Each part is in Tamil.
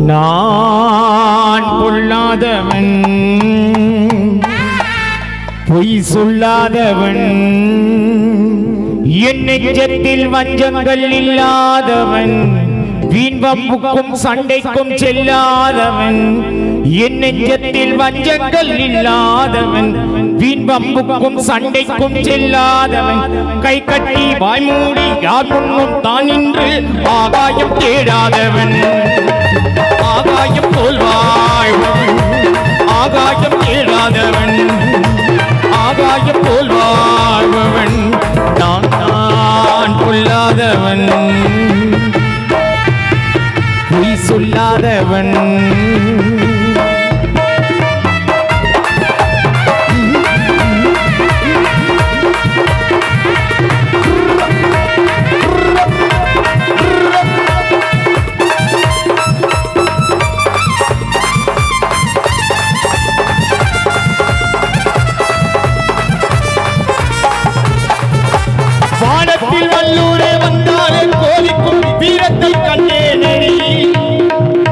நான் பொல்லாதவன் பொய் சொல்லாதவன் என் நெஞ்சத்தில் வஞ்சங்கள் இல்லாதவன் வீண் வம்புக்கும் சண்டைக்கும் செல்லாதவன் என் நெஞ்சத்தில் வஞ்சங்கள் இல்லாதவன் வீண் வம்புக்கும் சண்டைக்கும் செல்லாதவன் கை கட்டி வாய் மூடி யார் முன்னும் தான் நின்று ஆகாயம் தேடாதவன் ஆகாயம் போல் வாழ்வன் ஆகாயம் தேடாதவன் ஆகாயம் போல் வாழ்பவன் நான் பொல்லாதவன் பொய் சொல்லாதவன் வானத்தில் வல்லூரே வந்தாலே கோலிக்கும் வீரத்தை கண்டேனடி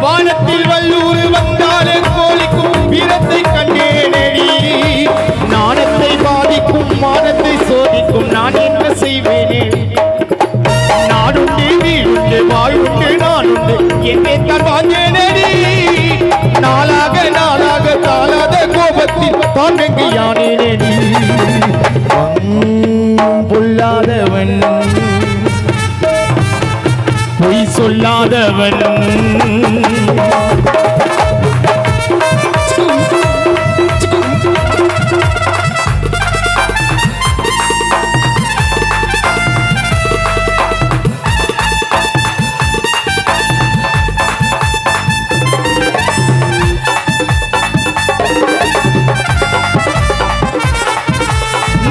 வானத்தில் வல்லூர் வந்தாலே கோலிக்கும் வீரத்தை கண்டேனடி நாணத்தை பாதிக்கும் மானத்தை சோதிக்கும் நான் என்ன செய்வேனே நாடுண்டு வீடுண்டு வாழ்வுண்டு நானுண்டு என்னை தருவாங்கேனடி நாளாக நாளாக தாளாத கோபத்தில் தாண்டங்கு யானேனடி பொல்லாதவன் பொய் சொல்லாதவன்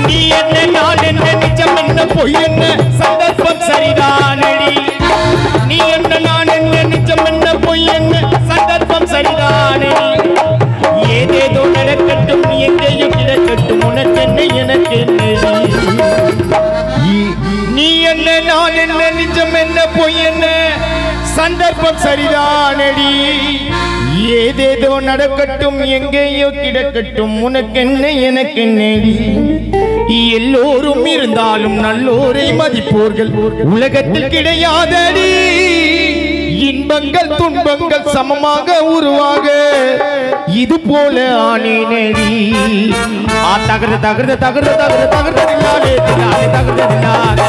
நீ என்ன நான் என்ன நிஜம் என்ன பொய் என்ன சந்தர்ப்பம் சரிதானடி நீ என்ன நான் என்ன நிஜம் என்ன பொய் என்ன சந்தர்ப்பம் சரிதானடி ஏதேதோ நடக்கட்டும் எங்கேயோ கிடக்கட்டும் உனக்கு என்ன எனக்கு நீ என்ன நான் என்ன நிஜம் என்ன பொய் என்ன சந்தர்ப்பம் சரிதானடி ஏதேதோ நடக்கட்டும் எங்கேயோ கிடக்கட்டும் உனக்கு என்ன எனக்கு என்னடி எல்லோரும் இருந்தாலும் நல்லோரை மதிப்போர்கள் உலகத்தில் கிடையாதடி இன்பங்கள் துன்பங்கள் சமமாக உருவாக இது போல ஆனேனடி தகர்ந்து தகர்ந்து தகர்ந்து தகர்ந்து தகர்ந்ததில்லாலே தகர்ந்ததில்லாலே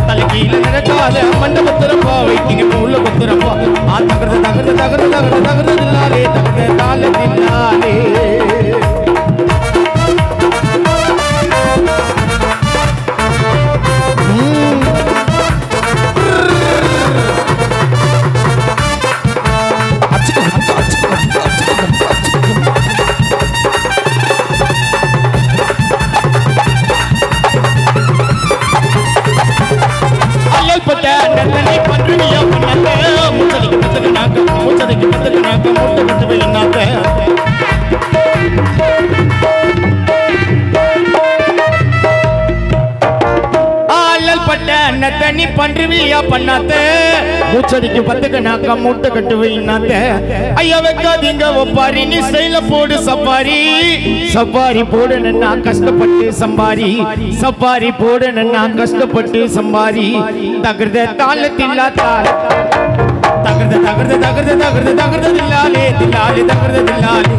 தலைகீழ நடக்காத மண்டபத்திரப்பா வைக்கிங்க உள்ள கொத்துறப்பா தகர்ந்து தகர்ந்து தகர்ந்து தகர்ந்து தகர்ந்ததில்லாலே தகர்ந்த தாளத்தில்லாலே தண்ணி பன்றுவியா பண்ணாத்த மூச்சடிக்கு பத்துக்கு நாக்க மூட்டை கட்டுவீனாத்த ஐயா வைக்காதீங்க ஒப்பாரி நீ செயல போடு சப்பாரி சப்பாரி போடு நான் கஷ்டப்பட்டு சம்பாரி சப்பாரி போடு நான் கஷ்டப்பட்டு சம்பாரி தகர்ந்த தாளத்தில்லா தாள தகர்ந்த தகர்ந்த தகர்ந்த தகர்ந்த தகர்ந்ததில்லாலே தில்லாலே தகர்ந்ததில்லாலே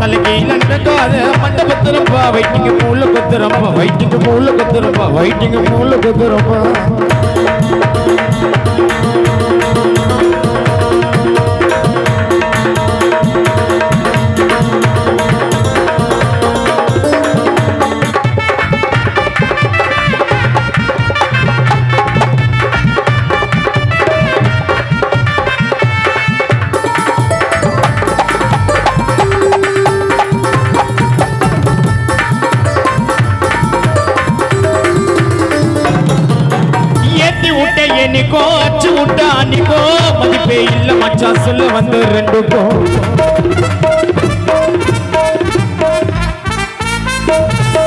தலைகீழ நடக்காத மண்டபத்திரப்பா வைட்டிங்க மூல கொத்துறப்பா வைட்டிங்க மூல கொத்துறப்பா வைட்டிங்க மூல கொத்துறப்பா நிக்கோ அச்சு விட்டா நிக்கோ மதிப்பே இல்ல மச்சா சொல்ல வந்து ரெண்டுக்கோ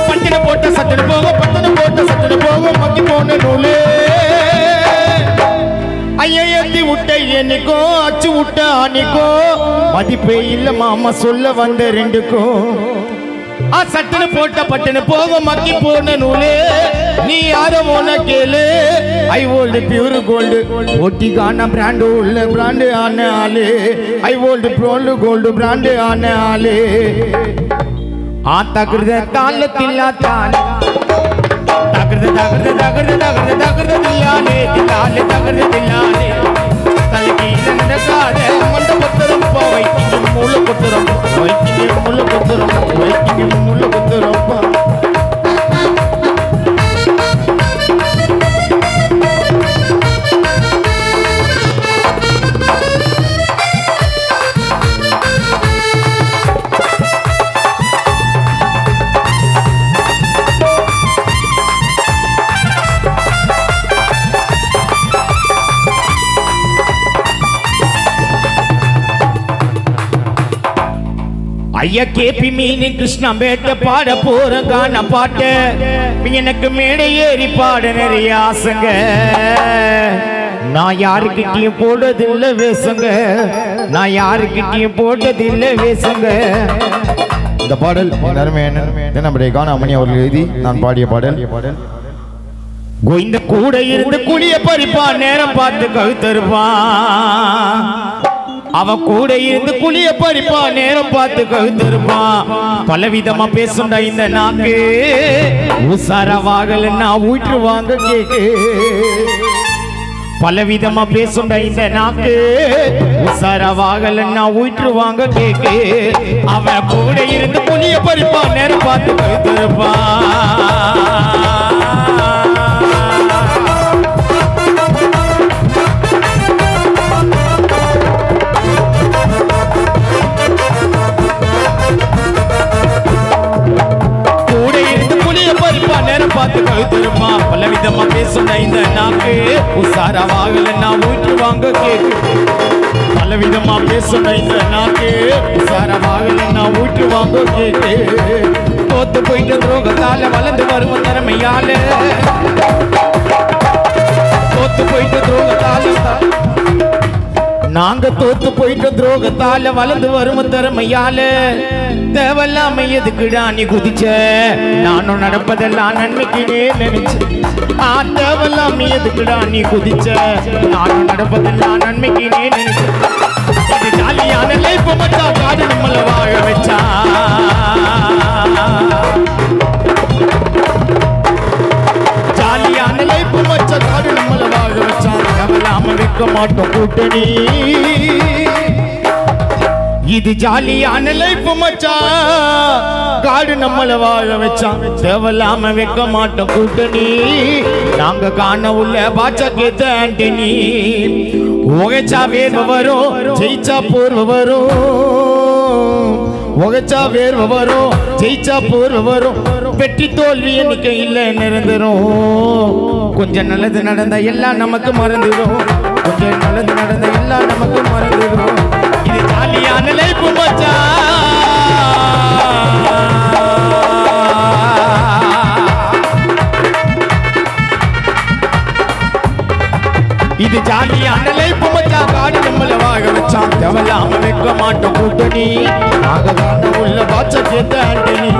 பட்டின போட்ட சட்டன போகும் மக்கி போன நூலே ஐயா ஏத்தி விட்ட என்னைக்கோ அச்சு விட்ட அன்னைக்கோ மதிப்பே இல்ல மாமா சொல்ல வந்த ரெண்டுக்கும் சட்டுன்னு போட்ட பட்டுன்னு போக மக்கி போன நூலே நீ யாரோ போன கேளு ஐ ஓல்டு பியூர் கோல்டு ஒட்டி காண பிராண்டு உள்ள பிராண்டு ஆன ஆளு ஐ ஓல்டு ப்ரோல்டு கோல்டு பிராண்டு ஆன ஆளு தகுத தாளத்தில்லா தாள தகுத தகுத தகுத தகுத தகுத தில்லாலே தில்லாலே தகுத தில்லாலே தலைக்கு நடக்காத மண்ட கொத்துரும் வைக்கிங்க முள்ள கொத்துரும் வைக்கிங்க முள்ள கொத்துரும் வைக்கிங்க முள்ள கொத்துரும் ஐயா கேபி மீனி கிருஷ்ணா பேட்ட பாட போற கான பாட்ட எனக்கு மேடை ஏறி பாட நிறைய ஆசைங்க நான் யாருக்கிட்டையும் போடுறதில்லை வேசங்க நான் யாருக்கிட்டையும் போட்டதில்லை வேசங்க இந்த பாடல் நம்முடைய கானாமணி அவர்கள் எழுதி நான் பாடிய பாடல் கோவிந்த கூட இருந்து குளிய பறிப்பான் நேரம் பார்த்து கழுத்தருப்பான் அவன் கூட இருந்து குளிய பறிப்பான் நேரம் பார்த்து கழுத்தருப்பான் பலவிதமா பேசுண்டா இந்த நாக்கு உசாரவாகல நான் ஊற்றுவாங்க கேக்கு பலவிதமா பேசுண்டா இந்த நாக்கு உசாரவாகல நான் ஊற்றுவாங்க கேக்கு அவன் கூட இருந்து குளிய பறிப்பான் நேரம் பார்த்து கழுத்தருப்பான் பார்த்து கழுத்துருமா பலவிதமா பேசுண்ட இந்த நாக்கு உசாரவாகல நான் ஊற்றுவாங்க கேக்கு பலவிதமா பேசுண்ட இந்த நாக்கு உசாரவாகல நான் ஊற்றுவாங்க கேக்கு தோத்து போயிட்ட துரோகத்தால வளர்ந்து வரும் திறமையால தோத்து போயிட்ட துரோகத்தால நாங்க தோத்து போயிட்ட துரோகத்தால வளர்ந்து வரும் திறமையால தேவல்லாம எதுக்குடா நீ குதிச்ச நானும் நடப்பதெல்லாம் நன்மைக்குனே நினைச்சேன் தேவல்லாம எதுக்குடா நீ குதிச்ச நானும் நடப்பதெல்லாம் நன்மைக்குனே நினைச்சேன் இது ஜாலியான லைஃப் மச்சா காடு நம்மள வாழ வச்சா ஜாலியான லைஃப் மச்சா காடு நம்மள வாழ வச்சா தேவல்லாம வைக்க மாட்டோம் கூட்டணி இது ஜாலியான லைஃப் மச்சான் காடு நம்மள வாழ வச்சான் தேவலாம வைக்க மாட்டோம் கூட்டணி நாங்க காண உள்ள பாச்சா கேத்த ஆண்டனி உகைச்சா வேர்வ வரும் ஜெயிச்சா போர்வ வரும் உகைச்சா வேர்வ வரும் ஜெயிச்சா போர்வ வரும் வெற்றி தோல்வி எண்ணிக்கை இல்ல நிரந்தரும் கொஞ்சம் நல்லது நடந்தா எல்லாம் நமக்கு மறந்துடும் கொஞ்சம் நல்லது நடந்தா எல்லாம் நமக்கு மறந்துடும் இது ஜாலியான லைஃப் மச்சான் இது ஜாலியான லைஃப் மச்சான் காடு நம்மள வாழ வச்சான் தேவலாம வைக்க மாட்டோம் கூட்டணி நாங்க காண உள்ள பாச்ச கேத்த ஆண்டனி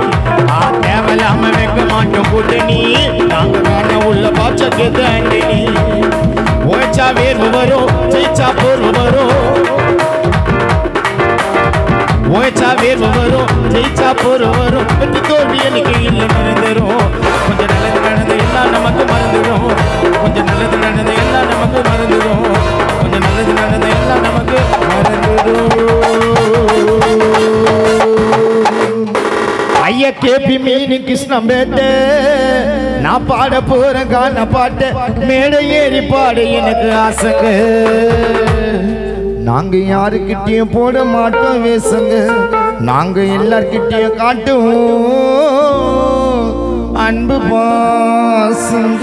தேவலாம வைக்க மாட்டோம் கூட்டணி நாங்க காண உள்ள பாச்ச கேத்த ஆண்டனி ஓச்சா வேர்வு வரும் ஜெயிச்சா போர்வு வரும் ஓச்சா வேர்வு வரும் ஜெயிச்சா போர்வு வரும் வெற்றி தோல்வி எனக்கு இல்லை நிரந்தரும் கொஞ்சம் நல்லது நடந்த எல்லாம் நமக்கு மறந்துடும் கொஞ்சம் நல்லது நடந்த எல்லாம் நமக்கு மறந்துடும் கொஞ்சம் நல்லது நடந்த எல்லாம் நமக்கு மறந்துடும் ஐயா கேபி மீனி கிருஷ்ணம் பேட்ட நான் பாட போறேன் கான பாட்ட மேடை ஏறி பாட எனக்கு ஆசைங்க நாங்க யாருக்கிட்டையும் போட மாட்டோம் வேசங்க நாங்க எல்லார்கிட்டையும் காட்டுவோம் அன்பு பாசங்க